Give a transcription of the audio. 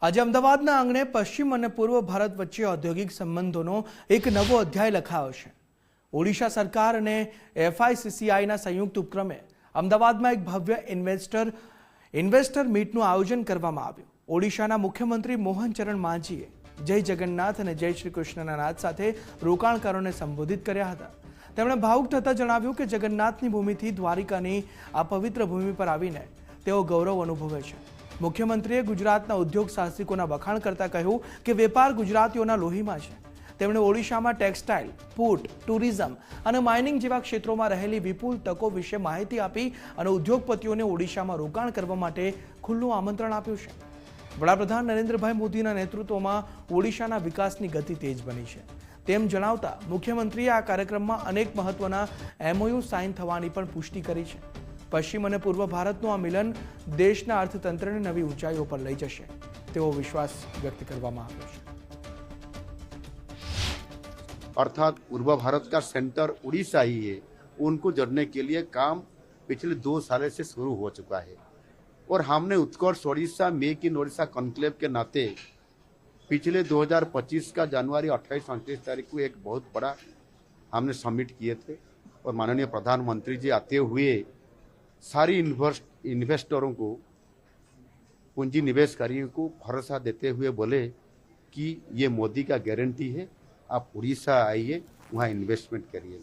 આજે અમદાવાદના આંગણે પશ્ચિમ અને પૂર્વ ભારત વચ્ચે ઔદ્યોગિક સંબંધોનો એક નવો અધ્યાય લખાયો છે। ઓડિશા સરકાર અને એફઆઈસીસીઆઈના સંયુક્ત ઉપક્રમે અમદાવાદમાં એક ભવ્ય ઇન્વેસ્ટર મીટનું આયોજન કરવામાં આવ્યું। ઓડિશાના મુખ્યમંત્રી મોહન ચરણ માંઝીએ જય જગન્નાથ અને જય શ્રી કૃષ્ણના નાદ સાથે રોકાણકારોને સંબોધિત કર્યા હતા। તેમણે ભાવુક થતા જણાવ્યું કે જગન્નાથની ભૂમિથી દ્વારિકાની આ પવિત્ર ભૂમિ પર આવીને તેઓ ગૌરવ અનુભવે છે। મુખ્યમંત્રીએ ગુજરાતના ઉદ્યોગ સાહસિકોના વખાણ કરતા કહ્યું કે વેપાર ગુજરાતીઓના લોહીમાં છે। તેમણે ઓડિશામાં ટેક્સટાઇલ, પોર્ટ, ટુરિઝમ અને માઇનિંગ જેવા ક્ષેત્રોમાં રહેલી વિપુલ તકો વિશે માહિતી આપી અને ઉદ્યોગપતિઓને ઓડિશામાં રોકાણ કરવા માટે ખુલ્લું આમંત્રણ આપ્યું છે। વડાપ્રધાન નરેન્દ્રભાઈ મોદીના નેતૃત્વમાં ઓડિશાના વિકાસની ગતિ તેજ બની છે તેમ જણાવતા મુખ્યમંત્રીએ આ કાર્યક્રમમાં અનેક મહત્વના એમઓયુ સાઇન થવાની પણ પુષ્ટિ કરી છે। પશ્ચિમ અને પૂર્વ ભારતનું આ મિલન દેશના અર્થતંત્રને નવી ઊંચાઈઓ પર લઈ જશે તેવો વિશ્વાસ વ્યક્ત કરવામાં આવ્યો છે। अर्थात पूर्व भारत का सेंटर उड़ीसा ही है। उनको जोड़ने के लिए काम पिछले 2 साल से शुरू हो चुका है और हमने Utkarsh Odisha make in Odisha conclave के नाते पिछले 2025 का जनवरी 28-29 तारीख को एक बहुत बड़ा हमने समिट किए थे और माननीय प्रधानमंत्री जी आते हुए सारी इन्वेस्टरों को, पूंजी निवेशकारियों को भरोसा देते हुए बोले कि ये मोदी का गारंटी है, आप उड़ीसा आइए, वहाँ इन्वेस्टमेंट करिए।